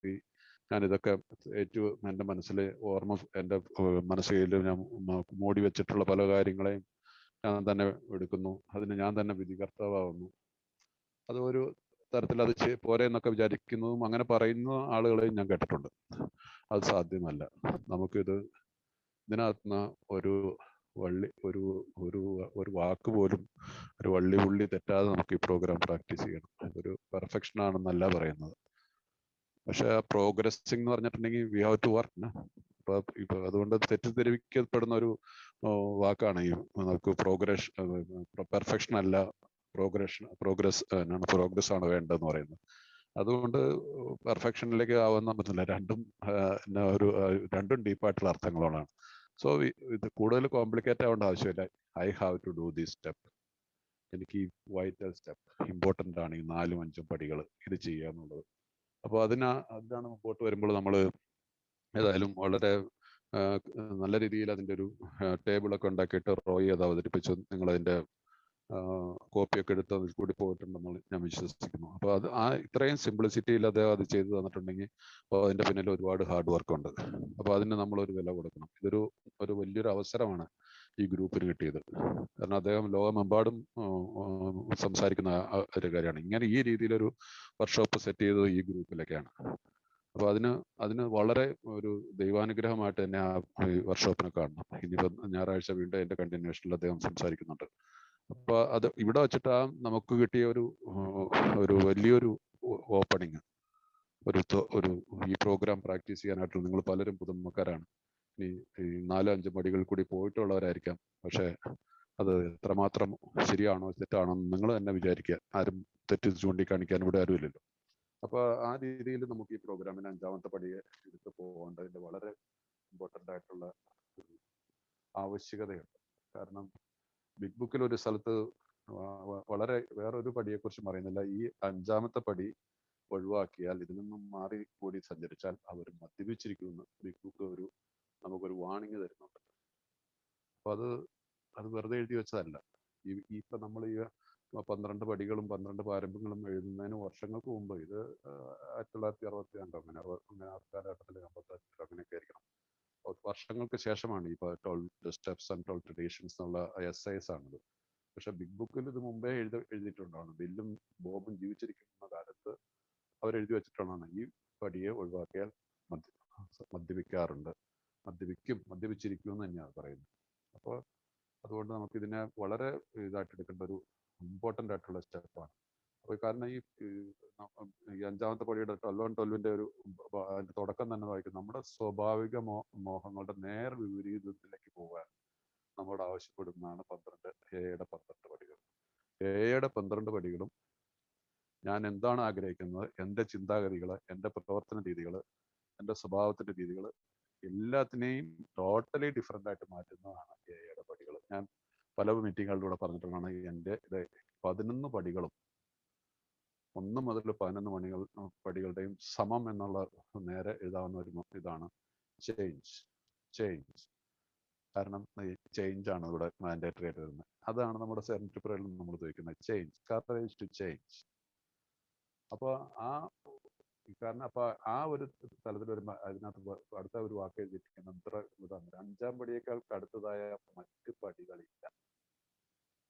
നോക്കി ഞാൻ ഇതൊക്കെ ഏറ്റവും എൻ്റെ മനസ്സിൽ എൻ്റെ മനസ്സിൽ ഞാൻ മൂടി വെച്ചിട്ടുള്ള പല കാര്യങ്ങളെയും ഞാൻ തന്നെ എടുക്കുന്നു. അതിന് ഞാൻ തന്നെ വിധികർത്താവുന്നു. അത് ഒരു തരത്തിൽ അത് പോരെ എന്നൊക്കെ വിചാരിക്കുന്നതും അങ്ങനെ പറയുന്ന ആളുകളെയും ഞാൻ കേട്ടിട്ടുണ്ട്. അത് സാധ്യമല്ല. നമുക്കിത് ഇതിനകത്തുനിന്ന് ഒരു ഒരു വാക്ക് പോലും ഒരു വള്ളി പുള്ളി തെറ്റാതെ നമുക്ക് ഈ പ്രോഗ്രാം പ്രാക്ടീസ് ചെയ്യണം. ഒരു പെർഫെക്ഷൻ ആണെന്നല്ല പറയുന്നത്. പക്ഷെ പ്രോഗ്രസിങ് എന്ന് പറഞ്ഞിട്ടുണ്ടെങ്കിൽ വി ഹാവ് ടു വർക്ക്. ഇപ്പൊ അതുകൊണ്ട് തെറ്റിദ്ധരിക്കപ്പെടുന്ന ഒരു വാക്കാണ് ഈ നമുക്ക് പെർഫെക്ഷൻ അല്ല, പ്രോഗ്രസ് ആണ് വേണ്ടതെന്ന് പറയുന്നത്. അതുകൊണ്ട് പെർഫെക്ഷനിലേക്ക് ആവുന്ന പറ്റില്ല. രണ്ടും ഡീപ്പായിട്ടുള്ള അർത്ഥങ്ങളാണ്. സോ ഇത് കൂടുതൽ കോംപ്ലിക്കേറ്റ് ആവേണ്ട ആവശ്യമില്ല. I have to do this step. എനിക്ക് ഈ വൈറ്റൽ സ്റ്റെപ്പ് ഇമ്പോർട്ടൻ്റ് ആണ്, ഈ 4-5 പടികൾ ഇത് ചെയ്യുക എന്നുള്ളത്. അപ്പോൾ അതിനാണ് മുമ്പോട്ട് വരുമ്പോൾ നമ്മൾ ഏതായാലും വളരെ നല്ല രീതിയിൽ അതിൻ്റെ ഒരു ടേബിളൊക്കെ ഉണ്ടാക്കിയിട്ട് റോയ് അത് അവതരിപ്പിച്ചു. നിങ്ങളതിൻ്റെ കോപ്പിയൊക്കെ എടുത്ത് അതിൽ കൂടി പോയിട്ടുണ്ടെന്ന് ഞാൻ വിശ്വസിക്കുന്നു. അപ്പോൾ ഇത്രയും സിംപ്ലിസിറ്റിയിൽ അദ്ദേഹം അത് ചെയ്തു തന്നിട്ടുണ്ടെങ്കിൽ അപ്പോൾ അതിൻ്റെ പിന്നിൽ ഒരുപാട് ഹാർഡ് വർക്ക് ഉണ്ട്. അപ്പോൾ അതിന് നമ്മളൊരു വില കൊടുക്കണം. ഒരു വലിയൊരു അവസരമാണ് ഈ ഗ്രൂപ്പിന് കിട്ടിയത്. കാരണം അദ്ദേഹം ലോകമെമ്പാടും സംസാരിക്കുന്ന ഒരു കാര്യമാണ്. ഇങ്ങനെ ഈ രീതിയിലൊരു വർക്ക്ഷോപ്പ് സെറ്റ് ചെയ്തത് ഈ ഗ്രൂപ്പിലൊക്കെയാണ്. അപ്പോൾ അതിന് വളരെ ഒരു ദൈവാനുഗ്രഹമായിട്ട് തന്നെ ആ വർക്ക്ഷോപ്പിനെ കാണണം. ഇനിയിപ്പോൾ ഞായറാഴ്ച വീണ്ടും എൻ്റെ കണ്ടിന്യൂഷനിൽ അദ്ദേഹം സംസാരിക്കുന്നുണ്ട്. അപ്പൊ അത് ഇവിടെ വെച്ചിട്ട് നമുക്ക് കിട്ടിയ ഒരു വലിയൊരു ഓപ്പണിങ്, ഈ പ്രോഗ്രാം പ്രാക്ടീസ് ചെയ്യാനായിട്ടുള്ള നിങ്ങൾ പലരും പുതുമക്കാരാണ്. ഈ 4-5 പടികൾ കൂടി പോയിട്ടുള്ളവരായിരിക്കാം. പക്ഷെ അത് എത്രമാത്രം ശരിയാണോ തെറ്റാണോ എന്ന് നിങ്ങൾ തന്നെ വിചാരിക്കുക. ആരും തെറ്റ് ചൂണ്ടിക്കാണിക്കാൻ ഇവിടെ ആരുമില്ലല്ലോ. അപ്പൊ ആ രീതിയിൽ നമുക്ക് ഈ പ്രോഗ്രാമിന് 5ാമത്തെ പടിയെ എടുത്ത് പോകേണ്ടതിന്റെ വളരെ ഇമ്പോർട്ടൻ്റ് ആയിട്ടുള്ള ഒരു ആവശ്യകതയുണ്ട്. കാരണം ബിഗ് ബുക്കിൽ ഒരു സ്ഥലത്ത് വളരെ വേറൊരു പടിയെക്കുറിച്ച് പറയുന്നില്ല. ഈ 5ാമത്തെ പടി ഒഴിവാക്കിയാൽ, ഇതിൽ നിന്നും മാറി കൂടി സഞ്ചരിച്ചാൽ അവർ മദ്യപിച്ചിരിക്കുമെന്ന് ബിഗ് ബുക്ക് നമുക്കൊരു വാണിംഗ് തരുന്നുണ്ട്. അപ്പൊ അത് വെറുതെ എഴുതി വെച്ചതല്ല. ഇപ്പൊ നമ്മൾ ഈ 12 പടികളും 12 പാരമ്പര്യങ്ങളും എഴുതുന്നതിന് വർഷങ്ങൾക്ക് മുമ്പ്, ഇത് 1962 അങ്ങനെ ആ കാലഘട്ടത്തിൽ 58 അങ്ങനെയൊക്കെ ആയിരിക്കണം. വർഷങ്ങൾക്ക് ശേഷമാണ് ഈ 12 സ്റ്റെപ്സ് ആൻഡ് 12 ട്രഡീഷൻസ് എന്നുള്ള essays ആണിത്. പക്ഷെ ബിഗ് ബുക്കിൽ ഇത് മുമ്പേ എഴുതിയിട്ടുണ്ടാണ്. ബില്ലും ബോബും ജീവിച്ചിരിക്കുന്ന കാലത്ത് അവരെഴുതി വെച്ചിട്ടുള്ളതാണ്. ഈ പടിയെ ഒഴിവാക്കിയാൽ മദ്യപിച്ചിരിക്കും എന്ന് തന്നെയാണ് പറയുന്നത്. അപ്പോൾ അതുകൊണ്ട് നമുക്കിതിനെ വളരെ ഇതായിട്ട് എടുക്കേണ്ട ഒരു ഇമ്പോർട്ടൻ്റ് ആയിട്ടുള്ള സ്റ്റെപ്പാണ്. അപ്പോൾ കാരണം ഈ 5ാമത്തെ പടിയുടെ 12-12ന്റെ അതിന്റെ തുടക്കം തന്നെ വായിക്കും. നമ്മുടെ സ്വാഭാവിക മോഹങ്ങളുടെ നേർ വിപരീതത്തിലേക്ക് പോകാൻ നമ്മോട് ആവശ്യപ്പെടുന്നതാണ് 12 പടികൾ. 12 പടികളും ഞാൻ എന്താണ് ആഗ്രഹിക്കുന്നത്, എൻ്റെ ചിന്താഗതികൾ, എൻ്റെ പ്രവർത്തന രീതികൾ, എൻ്റെ സ്വഭാവത്തിന്റെ രീതികൾ എല്ലാത്തിനെയും ടോട്ടലി ഡിഫറെൻ്റ് ആയിട്ട് മാറ്റുന്നതാണ് 7 പടികൾ. ഞാൻ പല മീറ്റിങ്ങുകളിലൂടെ പറഞ്ഞിട്ടുള്ളതാണ്. എൻ്റെ 11 പടികളും 1 മുതൽ 11 പടികളുടെയും സമം എന്നുള്ള നേരെ എഴുതാവുന്ന ഒരു ഇതാണ് ചേഞ്ച്. കാരണം ചേഞ്ച് ആണ് ഇവിടെ മാൻഡേറ്ററി ആയിട്ട് വരുന്നത്. അതാണ് നമ്മുടെ സെവൻത്ത് പ്രയറിൽ നമ്മൾ ഉപയോഗിക്കുന്നത്, ചേഞ്ച്, കറേജ് ടു ചേഞ്ച്. അപ്പോൾ കാരണം അപ്പൊ ആ ഒരു തലത്തിൽ വരുമ്പോൾ അതിനകത്ത് അടുത്ത ഒരു വാക്ക് എഴുതിയിരിക്കുന്ന ഇതാണ്: 5ാം പടിയേക്കാൾ കടുത്തതായ മറ്റ് പടികളില്ല.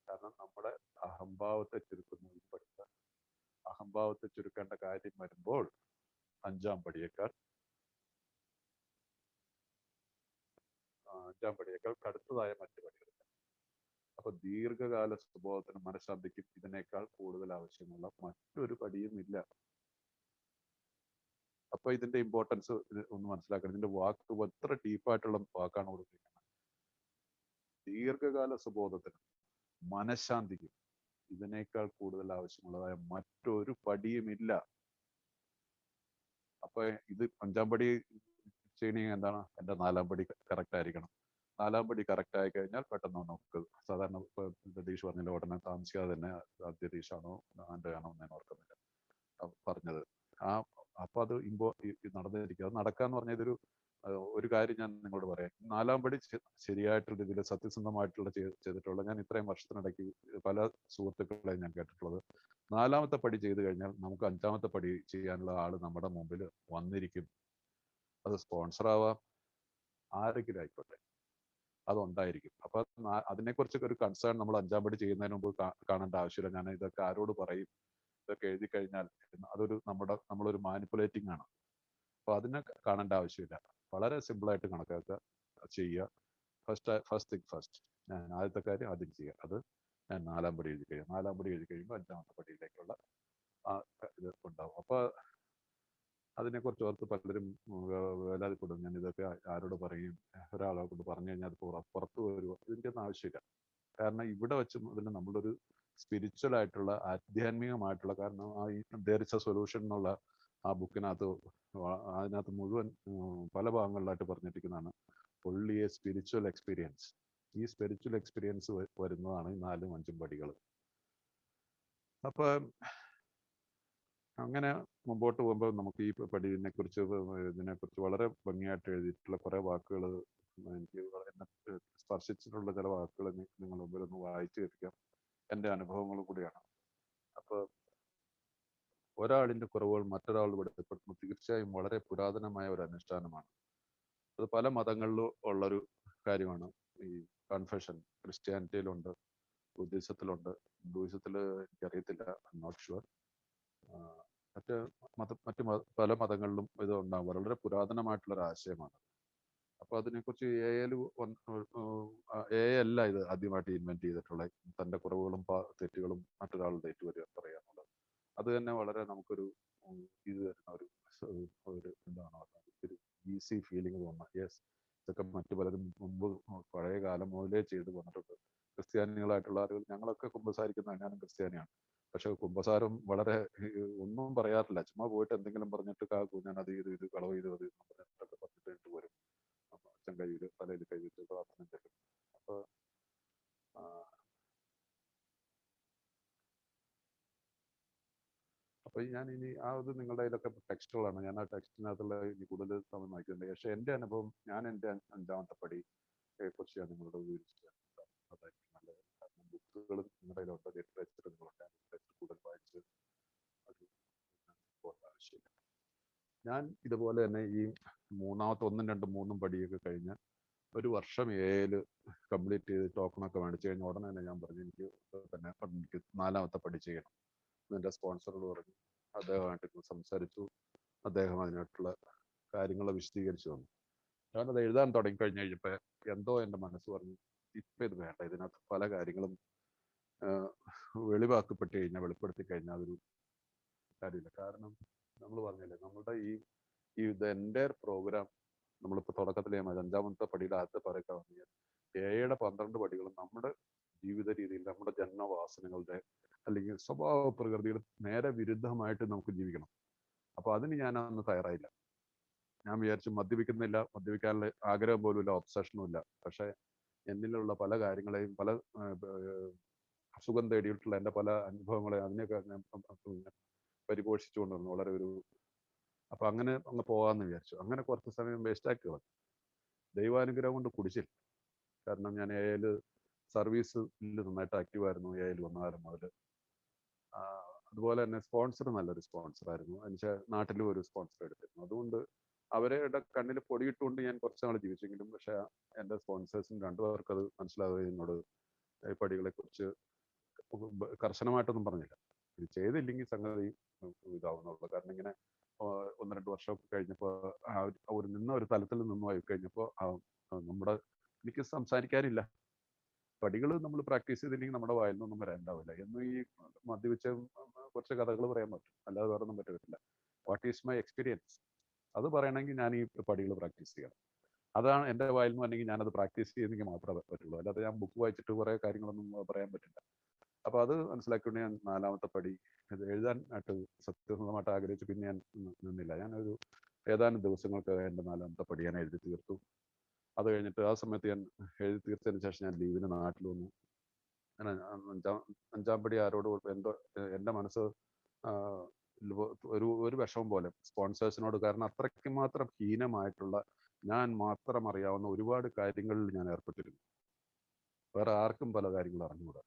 കാരണം നമ്മുടെ അഹംഭാവത്തെ ചുരുക്കുന്ന ഈ പടിക, അഹംഭാവത്തെ ചുരുക്കേണ്ട കാര്യം വരുമ്പോൾ 5ാം പടിയേക്കാൾ കടുത്തതായ മറ്റ് പടികളില്ല. അപ്പൊ ദീർഘകാല സ്വഭാവത്തിനും മനഃശാന്തിക്കും ഇതിനേക്കാൾ കൂടുതൽ ആവശ്യമുള്ള മറ്റൊരു പടിയും ഇല്ല. അപ്പൊ ഇതിന്റെ ഇമ്പോർട്ടൻസ് ഒന്ന് മനസ്സിലാക്കണം. ഇതിന്റെ വാക്ക് എത്ര ഡീപ്പായിട്ടുള്ള വാക്കാണ് കൊടുത്തിരിക്കുന്നത്. ദീർഘകാല സുബോധത്തിനും മനഃശാന്തിക്കും ഇതിനേക്കാൾ കൂടുതൽ ആവശ്യമുള്ളതായ മറ്റൊരു പടിയുമില്ല. അപ്പൊ ഇത് 5ാം പടി ചെയ്യണമെങ്കിൽ എന്താണ്? എൻ്റെ 4ാം പടി കറക്റ്റ് ആയിരിക്കണം. 4ാം പടി കറക്റ്റ് ആയി കഴിഞ്ഞാൽ പെട്ടെന്ന് നമുക്ക് സാധാരണ രതീഷ് പറഞ്ഞില്ല, ഉടനെ താമസിക്കാതെ തന്നെ രതീഷ് ആണോ ആൻഡ്രയാണോ എന്ന് ഞാൻ ഓർക്കുന്നില്ല പറഞ്ഞത്. അപ്പൊ അത് നടന്നിരിക്കും. അത് നടക്കാന്ന് പറഞ്ഞ ഒരു കാര്യം ഞാൻ നിങ്ങളോട് പറയാം. 4ാം പടി ശരിയായിട്ടുള്ള രീതിയിൽ സത്യസന്ധമായിട്ടുള്ള ചെയ്തിട്ടുള്ള, ഞാൻ ഇത്രയും വർഷത്തിനിടയ്ക്ക് പല സുഹൃത്തുക്കളെ ഞാൻ കേട്ടിട്ടുള്ളത്, നാലാമത്തെ പടി ചെയ്തു കഴിഞ്ഞാൽ നമുക്ക് അഞ്ചാമത്തെ പടി ചെയ്യാനുള്ള ആള് നമ്മുടെ മുമ്പിൽ വന്നിരിക്കും. അത് സ്പോൺസർ ആവാം, ആരെങ്കിലും ആയിക്കോട്ടെ, അതുണ്ടായിരിക്കും. അപ്പൊ അതിനെക്കുറിച്ചൊക്കെ ഒരു കൺസേൺ നമ്മൾ അഞ്ചാം പടി ചെയ്യുന്നതിന് മുമ്പ് കാണേണ്ട ആവശ്യമില്ല. ഞാൻ ഇതൊക്കെ ആരോട് പറയും, ഇതൊക്കെ എഴുതി കഴിഞ്ഞാൽ അതൊരു നമ്മളൊരു മാനിപ്പുലേറ്റിംഗ് ആണ്. അപ്പൊ അതിനെ കാണേണ്ട ആവശ്യമില്ല. വളരെ സിമ്പിളായിട്ട് കണക്കാക്കുക, ചെയ്യുക. First thing first. ഞാൻ ആദ്യത്തെ കാര്യം ആദ്യം ചെയ്യുക. അത് ഞാൻ നാലാം പടി എഴുതി കഴിയും. നാലാം പടി എഴുതി കഴിയുമ്പോൾ അഞ്ചാമത്തെ പടിയിലേക്കുള്ള ഇത് ഉണ്ടാവും. അപ്പൊ അതിനെക്കുറിച്ച് ഓർത്ത് പലരും വേലാതിപ്പെടും. ഞാൻ ഇതൊക്കെ ആരോട് പറയും, ഒരാളെ കൊണ്ട് പറഞ്ഞു കഴിഞ്ഞാൽ അത് പുറത്തു വരുമോ? ഇതിൻ്റെ ഒന്നും ആവശ്യമില്ല. കാരണം ഇവിടെ വെച്ച് മുതൽ നമ്മളൊരു സ്പിരിച്വൽ ആയിട്ടുള്ള, ആധ്യാത്മികമായിട്ടുള്ള, കാരണം there is a solution എന്നുള്ള ആ ബുക്കിനകത്ത് അതിനകത്ത് മുഴുവൻ പല ഭാഗങ്ങളിലായിട്ട് പറഞ്ഞിരിക്കുന്നതാണ് only a spiritual experience. ഈ സ്പിരിച്വൽ എക്സ്പീരിയൻസ് വരുന്നതാണ് ഈ 4ഉം 5ഉം പടികൾ. അപ്പൊ അങ്ങനെ മുമ്പോട്ട് പോകുമ്പോൾ നമുക്ക് ഈ ഇതിനെക്കുറിച്ച് വളരെ ഭംഗിയായിട്ട് എഴുതിയിട്ടുള്ള കുറെ വാക്കുകൾ, എനിക്ക് എന്നെ സ്പർശിച്ചിട്ടുള്ള ചില വാക്കുകൾ നിങ്ങൾ മുമ്പിൽ ഒന്ന് വായിച്ചു കേൾപ്പിക്കാം. എൻ്റെ അനുഭവങ്ങൾ കൂടിയാണ്. അപ്പൊ ഒരാളിന്റെ കുറവുകൾ മറ്റൊരാൾ വെളിപ്പെടുത്തുന്നത് തീർച്ചയായും വളരെ പുരാതനമായ ഒരു അനുഷ്ഠാനമാണ്. അത് പല മതങ്ങളിലും ഉള്ളൊരു കാര്യമാണ്. ഈ കൺഫെഷൻ ക്രിസ്ത്യാനിറ്റിയിലുണ്ട്, ബുദ്ധിസത്തിലുണ്ട്, ഹിന്ദുയിസത്തിൽ എനിക്കറിയത്തില്ല, നോട്ട് ഷുവർ. മറ്റ് പല മതങ്ങളിലും ഇത് ഉണ്ടാകും. വളരെ പുരാതനമായിട്ടുള്ളൊരു ആശയമാണ്. അപ്പൊ അതിനെക്കുറിച്ച് എ അല്ല ഇത് ആദ്യമായിട്ട് ഇൻവെന്റ് ചെയ്തിട്ടുള്ള തന്റെ കുറവുകളും തെറ്റുകളും മറ്റൊരാളുടെ ഏറ്റുവരിക പറയാനുള്ളത്. അത് തന്നെ വളരെ നമുക്കൊരു ഇത് തരുന്ന ഒരു എന്താണ് ഒരു ഈസി ഫീലിംഗ് തോന്നുന്നത്. യെസ്, ഇതൊക്കെ മറ്റു പലരും മുമ്പ് പഴയ കാലം മുതലേ ചെയ്ത് വന്നിട്ടുണ്ട്. ക്രിസ്ത്യാനികളായിട്ടുള്ള ആളുകൾ, ഞങ്ങളൊക്കെ കുമ്പസാരിക്കുന്ന, ഞാനും ക്രിസ്ത്യാനിയാണ്. പക്ഷെ കുമ്പസാരം വളരെ ഒന്നും പറയാറില്ല. ചുമ്മാ പോയിട്ട് എന്തെങ്കിലും പറഞ്ഞിട്ട് ഞാൻ അത് ചെയ്തു, ഇത് കളവ് ചെയ്തു, അത് പറഞ്ഞിട്ടൊക്കെ പറഞ്ഞിട്ട് വരും. അച്ഛൻ കയ്യിൽ തലയിൽ കൈവിട്ട് പ്രാർത്ഥന ചെല്ലും. അപ്പൊ ഞാൻ ഇനി ഇത് നിങ്ങളുടെ കയ്യിലൊക്കെ ടെക്സ്റ്റുകളാണ്. ഞാൻ ആ ടെക്സ്റ്റിനകത്തുള്ള ഇനി കൂടുതൽ സമയം വായിക്കുന്നുണ്ട്. പക്ഷെ എൻ്റെ അനുഭവം, ഞാൻ എൻ്റെ അഞ്ചാമത്തെ പടിയെ കുറിച്ച് ഞാൻ നിങ്ങളോട് വിവരിച്ചു. അതായിരിക്കും നല്ലത്. കാരണം ബുക്കുകൾ നിങ്ങളുടെ കയ്യിലുണ്ട്, ലിറ്ററേച്ചർ നിങ്ങളുണ്ട്. ലിറ്ററേച്ചർ കൂടുതൽ വായിച്ച് അത് പോകേണ്ട ആവശ്യമില്ല. ഞാൻ ഇതുപോലെ തന്നെ ഈ മൂന്നാമത്തെ 1, 2, 3 പടിയൊക്കെ കഴിഞ്ഞ് ഒരു വർഷം ഏല് കംപ്ലീറ്റ് ചെയ്ത് ടോക്കണൊക്കെ മേടിച്ചു കഴിഞ്ഞ ഉടനെ തന്നെ ഞാൻ പറഞ്ഞു എനിക്ക് തന്നെ എനിക്ക് 4ാമത്തെ പടി ചെയ്യണം. എൻ്റെ സ്പോൺസറോട് പറഞ്ഞു. അദ്ദേഹമായിട്ട് സംസാരിച്ചു. അദ്ദേഹം അതിനായിട്ടുള്ള കാര്യങ്ങൾ വിശദീകരിച്ചു തന്നു. ഞാനത് എഴുതാൻ തുടങ്ങിക്കഴിഞ്ഞ് കഴിഞ്ഞപ്പോൾ എന്തോ എൻ്റെ മനസ്സ് പറഞ്ഞു, ഇപ്പം ഇത് വേണ്ട, ഇതിനകത്ത് പല കാര്യങ്ങളും വെളിവാക്കപ്പെട്ട് കഴിഞ്ഞാൽ, വെളിപ്പെടുത്തി കഴിഞ്ഞാൽ അതൊരു കാര്യമില്ല. കാരണം നമ്മൾ പറഞ്ഞില്ലേ, നമ്മുടെ ഈ എൻ്റെ പ്രോഗ്രാം നമ്മളിപ്പോൾ തുടക്കത്തിൽ 5ാമത്തെ പടിയുടെ ആദ്യത്തെ പറയുക പറഞ്ഞാൽ 7, 12 പടികളും നമ്മുടെ ജീവിത രീതിയിൽ, നമ്മുടെ ജന്മവാസനകളുടെ അല്ലെങ്കിൽ സ്വഭാവ പ്രകൃതിയുടെ നേരെ വിരുദ്ധമായിട്ട് നമുക്ക് ജീവിക്കണം. അപ്പൊ അതിന് ഞാൻ അന്ന് തയ്യാറായില്ല. ഞാൻ വിചാരിച്ചു മദ്യപിക്കുന്നില്ല, മദ്യപിക്കാനുള്ള ആഗ്രഹം പോലും ഇല്ല, ഒബ്സഷനും ഇല്ല. പക്ഷെ എന്നിലുള്ള പല കാര്യങ്ങളെയും, പല സുഖം തേടിയിട്ടുള്ള എൻ്റെ പല അനുഭവങ്ങളെ അതിനെയൊക്കെ ഞാൻ പരിപോഷിച്ചുകൊണ്ട് വന്നു. വളരെ അപ്പൊ അങ്ങനെ അങ്ങ് പോകാമെന്ന് വിചാരിച്ചു. അങ്ങനെ കുറച്ച് സമയം വേസ്റ്റാക്കി കളഞ്ഞു. ദൈവാനുഗ്രഹം കൊണ്ട് കുടിച്ചില്ല. കാരണം ഞാൻ ഏല് സർവീസിൽ നന്നായിട്ട് ആക്റ്റീവായിരുന്നു. ഏല് വന്ന കാലം മുതൽ. അതുപോലെ തന്നെ സ്പോൺസർ നല്ലൊരു സ്പോൺസറായിരുന്നു. എനിക്ക് നാട്ടിലും ഒരു സ്പോൺസർ എടുത്തിരുന്നു. അതുകൊണ്ട് അവരുടെ കണ്ണിൽ പൊടിയിട്ടുകൊണ്ട് ഞാൻ കുറച്ച് നാൾ ജീവിച്ചെങ്കിലും, പക്ഷെ എൻ്റെ സ്പോൺസേഴ്സിന് 2 പേർക്ക് അത് മനസ്സിലാവുകയും എന്നോട് പടികളെ കുറിച്ച് കർശനമായിട്ടൊന്നും പറഞ്ഞില്ല. ഇത് ചെയ്തില്ലെങ്കിൽ സംഗതി ഇതാവുന്നുള്ളൂ. കാരണം ഇങ്ങനെ 1, 2 വർഷമൊക്കെ കഴിഞ്ഞപ്പോൾ നിന്ന ഒരു തലത്തിൽ നിന്നു ആയി കഴിഞ്ഞപ്പോൾ എനിക്ക് സംസാരിക്കാനില്ല. പടികൾ നമ്മൾ പ്രാക്ടീസ് ചെയ്തില്ലെങ്കിൽ നമ്മുടെ വായിൽ നിന്നൊന്നും വരാനുണ്ടാവില്ല. എന്നും ഈ മദ്യപിച്ച കുറച്ച് കഥകൾ പറയാൻ പറ്റും, അല്ലാതെ വേറെ ഒന്നും പറ്റില്ല. വാട്ട് ഈസ് മൈ എക്സ്പീരിയൻസ്, അത് പറയണമെങ്കിൽ ഞാൻ ഈ പടികൾ പ്രാക്ടീസ് ചെയ്യണം. അതാണ് എൻ്റെ വായിൽ നിന്ന് വന്നെങ്കിൽ ഞാനത് പ്രാക്ടീസ് ചെയ്തെങ്കിൽ മാത്രമേ പറ്റുള്ളൂ. അല്ലാതെ ഞാൻ ബുക്ക് വായിച്ചിട്ട് കുറേ കാര്യങ്ങളൊന്നും പറയാൻ പറ്റില്ല. അപ്പൊ അത് മനസ്സിലാക്കിക്കൊണ്ട് ഞാൻ 4ാമത്തെ പടി എഴുതാൻ സത്യസന്ധമായിട്ട് ആഗ്രഹിച്ചു. പിന്നെ ഞാൻ നിന്നില്ല. ഞാനൊരു ഏതാനും ദിവസങ്ങൾക്ക് എൻ്റെ 4ാമത്തെ പടി ഞാൻ എഴുതി തീർത്തു. അത് കഴിഞ്ഞിട്ട് ആ സമയത്ത് ഞാൻ എഴുതി തീർത്തതിന് ശേഷം ഞാൻ ലീവിന് നാട്ടിൽ വന്നു. ഞാൻ 5ാം പടി ആരോട് എൻ്റെ മനസ്സ് ഒരു വിഷമം പോലെ സ്പോൺസേഴ്സിനോട്. കാരണം അത്രയ്ക്ക് മാത്രം ഹീനമായിട്ടുള്ള, ഞാൻ മാത്രം അറിയാവുന്ന ഒരുപാട് കാര്യങ്ങളിൽ ഞാൻ ഏർപ്പെട്ടിരുന്നു. വേറെ ആർക്കും പല കാര്യങ്ങളും അറിഞ്ഞുകൂടാ.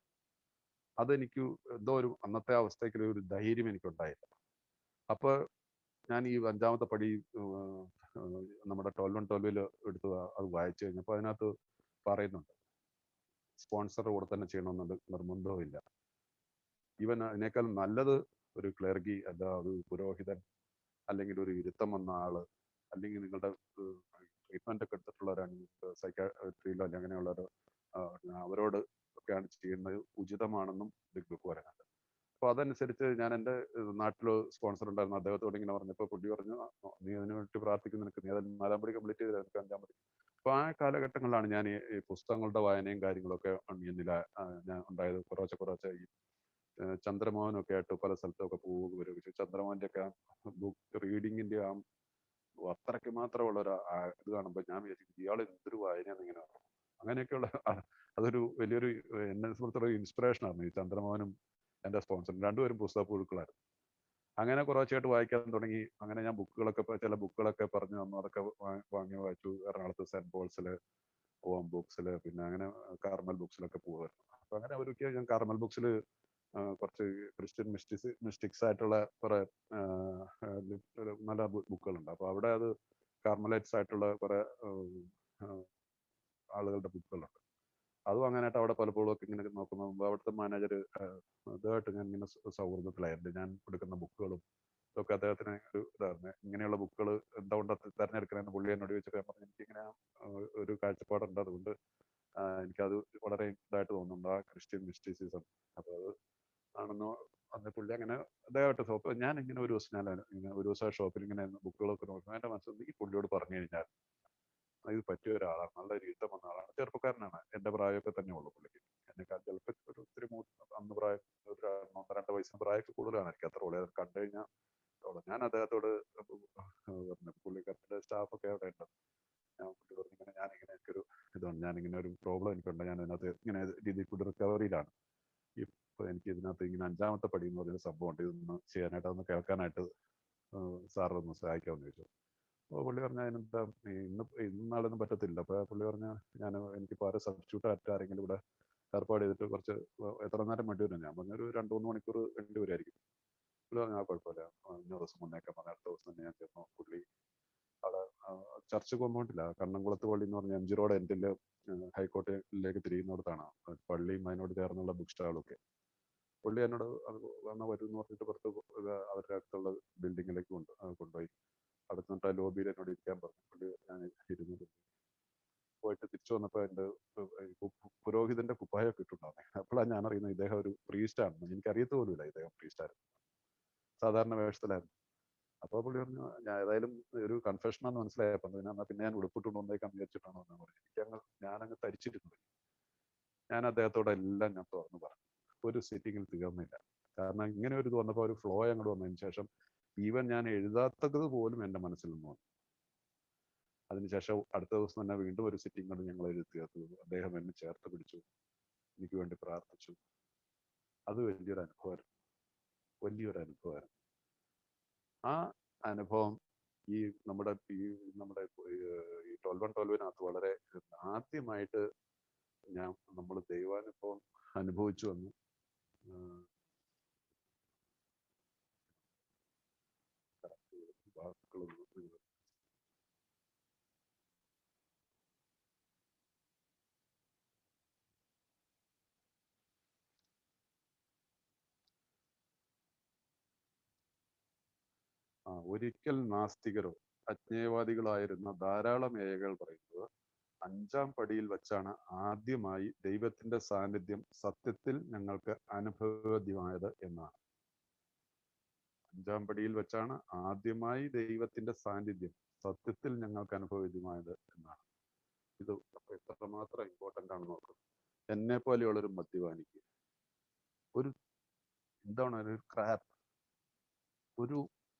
അതെനിക്ക് എന്തോ ഒരു അന്നത്തെ അവസ്ഥയ്ക്ക് ഒരു ധൈര്യം എനിക്കുണ്ടായില്ല. അപ്പോൾ ഞാൻ ഈ 5ാമത്തെ പടി നമ്മുടെ 12 എടുത്ത് അത് വായിച്ചു കഴിഞ്ഞപ്പോൾ അതിനകത്ത് പറയുന്നുണ്ട്, സ്പോൺസർ കൂടെ തന്നെ ചെയ്യണമെന്നുണ്ട്, നിർബന്ധവുമില്ല. ഈവൻ അതിനേക്കാൾ നല്ലത് ഒരു ക്ലർഗി, അല്ല ഒരു പുരോഹിതൻ, അല്ലെങ്കിൽ ഒരു ഇരുത്തം വന്ന ആള്, അല്ലെങ്കിൽ നിങ്ങളുടെ ട്രീറ്റ്മെന്റ് ഒക്കെ എടുത്തിട്ടുള്ളവരാണ്, സൈക്കാട്രിയിലോ അല്ലെങ്കിൽ അങ്ങനെയുള്ളവരോ, അവരോട് ഒക്കെയാണ് ചെയ്യുന്നത് ഉചിതമാണെന്നും ബുക്ക് പറയുന്നുണ്ട്. അപ്പോൾ അതനുസരിച്ച് ഞാൻ എൻ്റെ നാട്ടിൽ സ്പോൺസർ ഉണ്ടായിരുന്നു, അദ്ദേഹത്തോട് ഇങ്ങനെ പറഞ്ഞപ്പോൾ പുള്ളി പറഞ്ഞു, നീ അതിനു വേണ്ടി പ്രാർത്ഥിക്കുന്നു, നീ അത് 4ാം പടി കംപ്ലീറ്റ് ചെയ്ത് എനിക്ക് 5ാം പടി. അപ്പോൾ ആ കാലഘട്ടങ്ങളിലാണ് ഞാൻ ഈ പുസ്തകങ്ങളുടെ വായനയും കാര്യങ്ങളൊക്കെ എന്നിൽ ഞാൻ ഉണ്ടായത്. കുറേശ്ശെ ഈ ചന്ദ്രമോഹനൊക്കെ ആയിട്ട് പല സ്ഥലത്തൊക്കെ പോവുക വരിക. ചന്ദ്രമോഹൻ്റെ ഒക്കെ ബുക്ക് റീഡിങ്ങിൻ്റെ അത്രയ്ക്ക് മാത്രമുള്ള ഒരു ഇത് കാണുമ്പോൾ ഞാൻ വിചാരിക്കും, ഇയാൾ എന്തൊരു വായനയാണ് ഇങ്ങനെ. അങ്ങനെയൊക്കെയുള്ള അതൊരു വലിയൊരു എന്നെ സംബന്ധിച്ചുള്ള ഇൻസ്പിറേഷൻ ആയിരുന്നു ഈ ചന്ദ്രമോഹനും എൻ്റെ സ്പോൺസറും. രണ്ടുപേരും പുസ്തക പുഴുക്കളായിരുന്നു. അങ്ങനെ കുറച്ചായിട്ട് വായിക്കാൻ തുടങ്ങി. അങ്ങനെ ഞാൻ ചില ബുക്കുകളൊക്കെ പറഞ്ഞു തന്നു, അതൊക്കെ വാങ്ങി വായിച്ചു. എറണാകുളത്ത് സെന്റ് പോൾസിൽ, ഓം ബുക്സിൽ, പിന്നെ അങ്ങനെ കാർമൽ ബുക്സിലൊക്കെ പോകുമായിരുന്നു. അപ്പൊ അങ്ങനെ ഒരിക്കൽ ഞാൻ കാർമൽ ബുക്സിൽ കുറച്ച് ക്രിസ്ത്യൻ മിസ്റ്റിക്സ് ആയിട്ടുള്ള കുറെ നല്ല ബുക്കുകളുണ്ട്. അപ്പോൾ അവിടെ അത് കാർമലൈറ്റ്സ് ആയിട്ടുള്ള കുറെ ആളുകളുടെ ബുക്കുകളുണ്ട്. അതും അങ്ങനെയായിട്ട് അവിടെ പലപ്പോഴും ഒക്കെ ഇങ്ങനെ നോക്കുന്ന മുമ്പ് അവിടുത്തെ മാനേജർ അതുമായിട്ട് ഞാൻ ഇങ്ങനെ സൗഹൃദത്തിലായിരുന്നു. ഞാൻ കൊടുക്കുന്ന ബുക്കുകളും ഇതൊക്കെ അദ്ദേഹത്തിന് ഒരു ഇതായിരുന്നു. ഇങ്ങനെയുള്ള ബുക്കുകൾ എന്തുകൊണ്ട് തിരഞ്ഞെടുക്കണമെന്ന് പുള്ളി എന്നോട് ചോദിച്ചപ്പോൾ ഞാൻ പറഞ്ഞു, എനിക്കിങ്ങനെ ഒരു കാഴ്ചപ്പാടുണ്ട്, അതുകൊണ്ട് എനിക്കത് വളരെ ഇതായിട്ട് തോന്നുന്നുണ്ട്, ആ ക്രിസ്ത്യൻ മിസ്റ്റിസിസം. അപ്പോൾ അത് ആണെന്നോ അന്ന് പുള്ളി അങ്ങനെ അദ്ദേഹമായിട്ട് ഷോപ്പ് ഞാൻ ഇങ്ങനെ ഒരു ദിവസം ഷോപ്പിൽ ഇങ്ങനെ ബുക്കുകളൊക്കെ നോക്കും. എൻ്റെ മനസ്സിൽ ഈ പുള്ളിയോട് പറഞ്ഞു കഴിഞ്ഞാൽ ഇത് പറ്റിയ ഒരാളാണ്, നല്ല രീതിയിൽ വന്ന ആളാണ്, ചെറുപ്പക്കാരനാണ്, എൻ്റെ പ്രായമൊക്കെ തന്നെ ഉള്ളൂ പുള്ളിക്ക്. എന്നെക്കാൾ ചിലപ്പോൾ ഒരു ഒത്തിരി അന്ന് പ്രായം ഒരു 1-2 വയസ്സിന് പ്രായമൊക്കെ കൂടുതലാണ് എനിക്ക്. അത്ര ഉള്ളത് കണ്ടു കഴിഞ്ഞാൽ ഞാൻ അദ്ദേഹത്തോട് പറഞ്ഞു, പുള്ളിക്കാരൻ്റെ സ്റ്റാഫൊക്കെ അവിടെ ഉണ്ട്, ഞാൻ പുള്ളി പറഞ്ഞു ഇങ്ങനെ ഞാനിങ്ങനെ എനിക്കൊരു ഇതുണ്ട്, ഞാനിങ്ങനെ ഒരു പ്രോബ്ലം എനിക്കുണ്ട്, ഞാൻ അതിനകത്ത് ഇങ്ങനെ രീതിയിൽ കൂടി റിക്കവറിയിലാണ്. ഇപ്പോൾ എനിക്ക് ഇതിനകത്ത് ഇങ്ങനെ 5ാമത്തെ പടി എന്ന് പറഞ്ഞൊരു സംഭവമുണ്ട്, ഇതൊന്ന് ചെയ്യാനായിട്ട്, അതൊന്ന് കേൾക്കാനായിട്ട് സാറൊന്ന് സഹായിക്കാമെന്ന് ചോദിച്ചു. അപ്പോൾ പുള്ളി പറഞ്ഞാൽ അതിനെന്താ ഇന്നും നാളൊന്നും പറ്റത്തില്ല. അപ്പോൾ പുള്ളി പറഞ്ഞാൽ എനിക്കിപ്പോൾ ആരും സബ്സ്റ്റിറ്റ്യൂട്ട് ആയിട്ട് ആരെങ്കിലും ഇവിടെ ഏർപ്പാട് ചെയ്തിട്ട് കുറച്ച് എത്ര നേരം വേണ്ടി വരും. ഞാൻ പറഞ്ഞൊരു 2-3 മണിക്കൂർ വേണ്ടി വരുമായിരിക്കും. പുള്ളി പറഞ്ഞാൽ കുഴപ്പമില്ല, 5 ദിവസം മുന്നേക്കെ പറഞ്ഞ അടുത്ത ദിവസം തന്നെ ഞാൻ ചെന്നു. പുള്ളി അവിടെ ചർച്ച് കോമ്പൗണ്ടില്ല, കണ്ണംകുളത്ത് പള്ളി എന്ന് പറഞ്ഞ MG റോഡ് എൻഡിൽ ഹൈക്കോർട്ടിലേക്ക് തിരിയുന്നിടത്താണ് പള്ളിയും അതിനോട് ചേർന്നുള്ള ബുക്ക് സ്റ്റാളൊക്കെ. പുള്ളി എന്നോട് വന്നാൽ വരും എന്ന് പറഞ്ഞിട്ട് പുറത്ത് അവരുടെ അടുത്തുള്ള ബിൽഡിങ്ങിലേക്ക് കൊണ്ടുപോയി. അടുത്ത ലോബിയിൽ എന്നോട് ഇരിക്കാൻ പറഞ്ഞു. പുള്ളി ഞാൻ ഇരുന്നത് പോയിട്ട് തിരിച്ചു വന്നപ്പോൾ എൻ്റെ പുരോഹിതന്റെ കുപ്പായൊക്കെ ഇട്ടുണ്ടാകും. അപ്പോഴാണ് ഞാൻ അറിയുന്നത് ഇദ്ദേഹം ഒരു പ്രീസ്റ്റാണെന്ന്. എനിക്കറിയത്ത് പോലുമില്ല ഇദ്ദേഹം പ്രീസ്റ്റായിരുന്നു, സാധാരണ വേഷത്തിലായിരുന്നു. അപ്പോൾ പുള്ളി പറഞ്ഞു, ഞാൻ ഏതായാലും ഒരു കൺഫെഷനാന്ന് മനസ്സിലായപ്പോൾ പിന്നെ ഞാൻ ഉടുപ്പിട്ടുകൊണ്ട് വന്നേക്കാൻ വിചാരിച്ചിട്ടാണോ എന്ന് പറഞ്ഞു. ഞാനങ്ങ് തരിച്ചിരുന്നു. ഞാൻ അദ്ദേഹത്തോട് എല്ലാം ഞാൻ തുറന്നു പറഞ്ഞു. ഒരു സിറ്റിങ്ങിൽ തീർന്നില്ല. കാരണം ഇങ്ങനെ ഒരു ഇത് വന്നപ്പോൾ ഒരു ഫ്ലോ അങ്ങോട്ട് വന്നതിന് ശേഷം ഈവൻ ഞാൻ എഴുതാത്തത് പോലും എൻ്റെ മനസ്സിൽ നിന്ന് വന്നു. അതിനുശേഷം അടുത്ത ദിവസം തന്നെ വീണ്ടും ഒരു സിറ്റിംഗ് കൊണ്ട് ഞങ്ങൾ എഴുതി തീർത്തു. അദ്ദേഹം എന്നെ ചേർത്ത് പിടിച്ചു, എനിക്ക് വേണ്ടി പ്രാർത്ഥിച്ചു. അത് വലിയൊരു അനുഭവമായിരുന്നു. ആ അനുഭവം ഈ നമ്മുടെ ഈ 12-12 വളരെ ആദ്യമായിട്ട് നമ്മൾ ദൈവാനുഭവം അനുഭവിച്ചു വന്നു. ഒരിക്കൽ നാസ്തികരോ അജ്ഞേയവാദികളായിരുന്ന ധാരാളം ഏകൾ പറയുന്നത് 5ാം പടിയിൽ വച്ചാണ് ആദ്യമായി ദൈവത്തിന്റെ സാന്നിധ്യം സത്യത്തിൽ ഞങ്ങൾക്ക് അനുഭവവേദ്യമായത് എന്നാണ്. 5ാം പടിയിൽ വെച്ചാണ് ആദ്യമായി ദൈവത്തിന്റെ സാന്നിധ്യം സത്യത്തിൽ ഞങ്ങൾക്ക് അനുഭവവേദ്യമായത് എന്നാണ്. ഇത് എത്രമാത്രം ഇമ്പോർട്ടൻ്റ് ആണെന്ന് നോക്കും. എന്നെ പോലെയുള്ളൊരു മദ്യപാനിക്ക് ഒരു ക്രാപ്പ്, ഒരു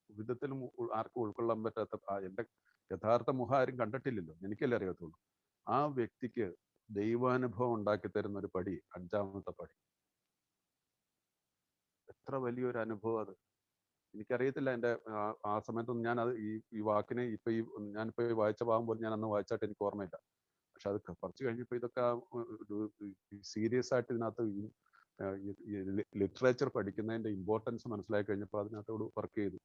വിധത്തിലും ആർക്കും ഉൾക്കൊള്ളാൻ പറ്റാത്ത, എൻ്റെ യഥാർത്ഥ മുഖം ആരും കണ്ടിട്ടില്ലല്ലോ, എനിക്കല്ലേ അറിയത്തുള്ളൂ. ആ വ്യക്തിക്ക് ദൈവാനുഭവം ഉണ്ടാക്കി തരുന്ന ഒരു പടി 5ാമത്തെ പടി. എത്ര വലിയൊരു അനുഭവം അത്. എനിക്കറിയത്തില്ല എൻ്റെ ആ സമയത്തൊന്നും ഞാൻ അത് ഈ വാക്കിനെ ഞാനിപ്പോ വായിച്ച ഭാഗം പോലും ഞാൻ അന്ന് വായിച്ചായിട്ട് എനിക്ക് ഓർമ്മയില്ല. പക്ഷെ അത് കുറച്ച് കഴിഞ്ഞപ്പോൾ ഇതൊക്കെ സീരിയസ് ആയിട്ട് ഇതിനകത്ത് ഈ ലിറ്ററേച്ചർ പഠിക്കുന്നതിൻ്റെ ഇമ്പോർട്ടൻസ് മനസ്സിലാക്കി കഴിഞ്ഞപ്പോൾ അതിനകത്തോട് വർക്ക് ചെയ്തു.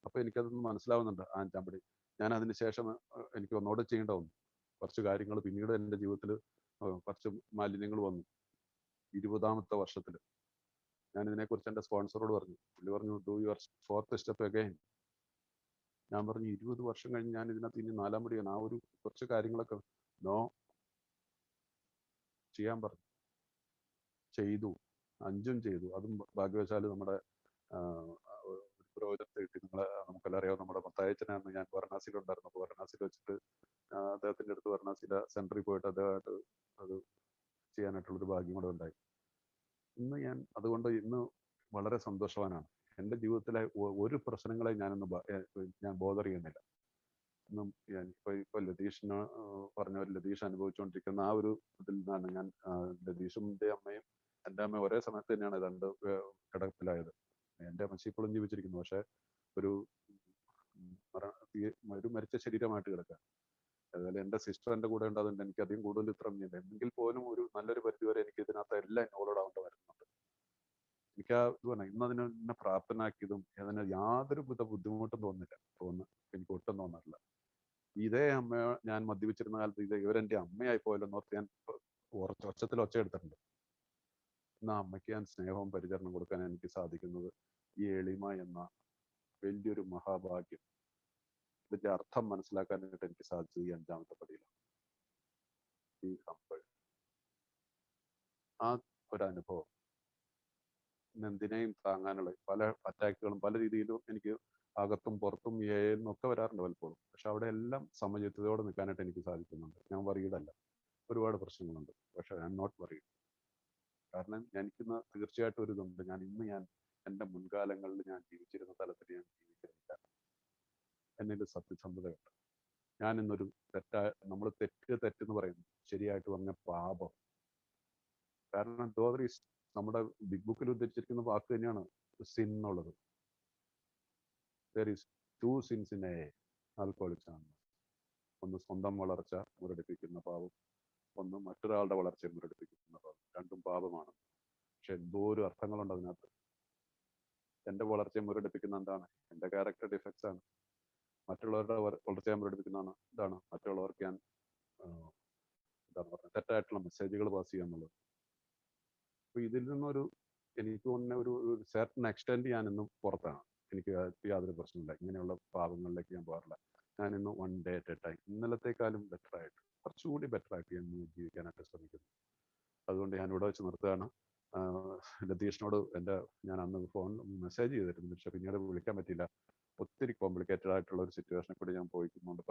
അപ്പോൾ എനിക്കതൊന്ന് മനസ്സിലാവുന്നുണ്ട് ആനച്ചാമ്പടി. ഞാൻ അതിന് ശേഷം എനിക്ക് ഒന്നുകൂടെ ചെയ്യേണ്ട വന്നു. കുറച്ച് കാര്യങ്ങൾ പിന്നീട് എൻ്റെ ജീവിതത്തിൽ കുറച്ച് മാലിന്യങ്ങൾ വന്നു. 20ാമത്തെ വർഷത്തിൽ ഞാൻ ഇതിനെക്കുറിച്ച് എൻ്റെ സ്പോൺസറോട് പറഞ്ഞു. പുള്ളി പറഞ്ഞു, do your fourth step again. ഞാൻ പറഞ്ഞു 20 വർഷം കഴിഞ്ഞ് ഞാൻ ഇതിനകത്ത് ഇനി 4ാം പടിയാണ്. ആ ഒരു കുറച്ച് കാര്യങ്ങളൊക്കെ നോ ചെയ്യാൻ പറഞ്ഞു. ചെയ്തു, 5ഉം ചെയ്തു. അതും ഭാഗ്യവശാൽ നമ്മുടെ പുരോഹിതത്തെ കിട്ടി. നമുക്കെല്ലാം അറിയാം, നമ്മുടെ മത്തായച്ചനാണ്. ഞാൻ വാരണാസിയിലുണ്ടായിരുന്നു. അപ്പോൾ വാരണാസിയിൽ വെച്ചിട്ട് അദ്ദേഹത്തിൻ്റെ അടുത്ത് വാരണാസിയിലെ സെൻറ്ററിൽ പോയിട്ട് അദ്ദേഹമായിട്ട് അത് ചെയ്യാനായിട്ടുള്ളൊരു ഭാഗ്യം കൂടെ ഉണ്ടായി. അതുകൊണ്ട് ഇന്ന് വളരെ സന്തോഷവാനാണ്. എൻ്റെ ജീവിതത്തിലെ ഒരു പ്രശ്നങ്ങളെ ഞാൻ ബോധർ ചെയ്യുന്നില്ല. ഇന്നും ഇപ്പോൾ ലതീഷിന് പറഞ്ഞ ഒരു ലതീഷ് അനുഭവിച്ചുകൊണ്ടിരിക്കുന്ന ആ ഒരു ഇതിൽ നിന്നാണ് ഞാൻ ലതീഷിൻ്റെ അമ്മയും എൻ്റെ അമ്മയും ഒരേ സമയത്ത് തന്നെയാണ് 2 കിടപ്പിലായത്. എൻ്റെ അമ്മച്ചി ഇപ്പോഴും ജീവിച്ചിരിക്കുന്നു. പക്ഷേ ഒരു മരിച്ച ശരീരമായിട്ട് കിടക്കുക. അതുപോലെ എൻ്റെ സിസ്റ്റർ എൻ്റെ കൂടെ ഉണ്ട്. അതുകൊണ്ട് എനിക്ക് അധികം കൂടുതൽ ഇത്ര എങ്കിൽ പോലും ഒരു നല്ലൊരു പരിധിവരെ എനിക്ക് ഇതിനകത്ത് എല്ലാം ഇൻവോൾവ് ആവേണ്ട വരുന്നുണ്ട്. എനിക്ക് ആ ഇത് പറഞ്ഞാൽ ഇന്നതിനെ പ്രാപ്തനാക്കിയതും അതിന് യാതൊരു വിധ ബുദ്ധിമുട്ടും എനിക്ക് ഒട്ടും തോന്നാറില്ല. ഇതേ അമ്മ ഞാൻ മദ്യപിച്ചിരുന്ന കാലത്ത് ഇവരെൻ്റെ അമ്മയായി പോയല്ലോന്നോർത്ത് ഞാൻ ഒച്ചത്തിൽ ഒച്ചയെടുത്തിട്ടുണ്ട്. ഇന്ന് ആ അമ്മയ്ക്ക് ഞാൻ സ്നേഹവും പരിചരണം കൊടുക്കാൻ എനിക്ക് സാധിക്കുന്നത് ഈ എളിമ എന്ന വലിയൊരു മഹാഭാഗ്യം, ഇതിന്റെ അർത്ഥം മനസ്സിലാക്കാനായിട്ട് എനിക്ക് സാധിച്ചത് ഈ 5ാമത്തെ പടിയിലാണ്. ഈ ഹംബിൾ, ആ ഒരനുഭവം എന്തിനേയും താങ്ങാനുള്ള പല അറ്റാക്കുകളും പല രീതിയിലും എനിക്ക് അകത്തും പുറത്തും ഒക്കെ വരാറുണ്ട് പലപ്പോഴും. പക്ഷെ അവിടെ എല്ലാം സമചിത്തതയോടെ നിൽക്കാനായിട്ട് എനിക്ക് സാധിക്കുന്നുണ്ട്. ഞാൻ വറീഡല്ല. ഒരുപാട് പ്രശ്നങ്ങളുണ്ട്, പക്ഷെ ഐ ആം നോട്ട് വറീഡ്. കാരണം എനിക്കിന്ന് തീർച്ചയായിട്ടും ഒരു ഇതുണ്ട്. ഞാൻ എൻ്റെ മുൻകാലങ്ങളിൽ ഞാൻ ജീവിച്ചിരുന്ന തലത്തിൽ ഞാൻ ജീവിക്കുന്നില്ല. എന്നിൽ സത്യസന്ധതയുണ്ട്. ഞാൻ ഇന്നൊരു നമ്മൾ തെറ്റെന്ന് പറയുന്നു, ശരിയായിട്ട് പറഞ്ഞ പാപം. കാരണം നമ്മുടെ ബിഗ് ബുക്കിൽ ഉദ്ധരിച്ചിരിക്കുന്ന വാക്ക് തന്നെയാണ് സിൻ എന്നുള്ളത്. there is 2 sins in alcoholics ആണ്. ഒന്ന് സ്വന്തം വളർച്ച മുരടിപ്പിക്കുന്ന പാപം, ഒന്ന് മറ്റൊരാളുടെ വളർച്ചയെ മുരടിപ്പിക്കുന്ന പാപം. രണ്ടും പാപമാണ്. പക്ഷെ എന്തോരം അർത്ഥങ്ങളുണ്ട് അതിനകത്ത്. എൻ്റെ വളർച്ചയെ മുരടിപ്പിക്കുന്ന എന്താണ്? എൻ്റെ ക്യാരക്ടർ ഡിഫക്ട്സ് ആണ്. മറ്റുള്ളവരുടെ വളർച്ചയെ മുരടിപ്പിക്കുന്നതാണ് ഇതാണ് മറ്റുള്ളവർക്ക് ഞാൻ എന്താണ് പറയുക, തെറ്റായിട്ടുള്ള മെസ്സേജുകൾ പാസ് ചെയ്യുക എന്നുള്ളത്. അപ്പോൾ ഇതിൽ നിന്നൊരു എനിക്ക് തോന്നുന്ന ഒരു സെർട്ടൺ എക്സ്റ്റെൻഡ് ഞാൻ ഇന്നും പുറത്താണ്. എനിക്ക് യാതൊരു പ്രശ്നമില്ല. ഇങ്ങനെയുള്ള പാപങ്ങളിലേക്ക് ഞാൻ പോകാറില്ല. ഞാൻ ഇന്ന് 1 day at a time, ഇന്നലത്തേക്കാളും ബെറ്ററായിട്ട്, കുറച്ചുകൂടി ബെറ്ററായിട്ട് ഞാൻ ജീവിക്കാനായിട്ട് ശ്രമിക്കുന്നു. അതുകൊണ്ട് ഞാൻ ഇവിടെ വെച്ച് നിർത്തുകയാണ്. ലതീഷിനോട് ഞാൻ അന്ന് മെസ്സേജ് ചെയ്തിരുന്നു, പക്ഷെ പിന്നീട് വിളിക്കാൻ പറ്റിയില്ല. ഒത്തിരി കോംപ്ലിക്കേറ്റഡ് ആയിട്ടുള്ള ഒരു സിറ്റുവേഷനെ കൂടി ഞാൻ പോയിക്കുന്നുണ്ട്.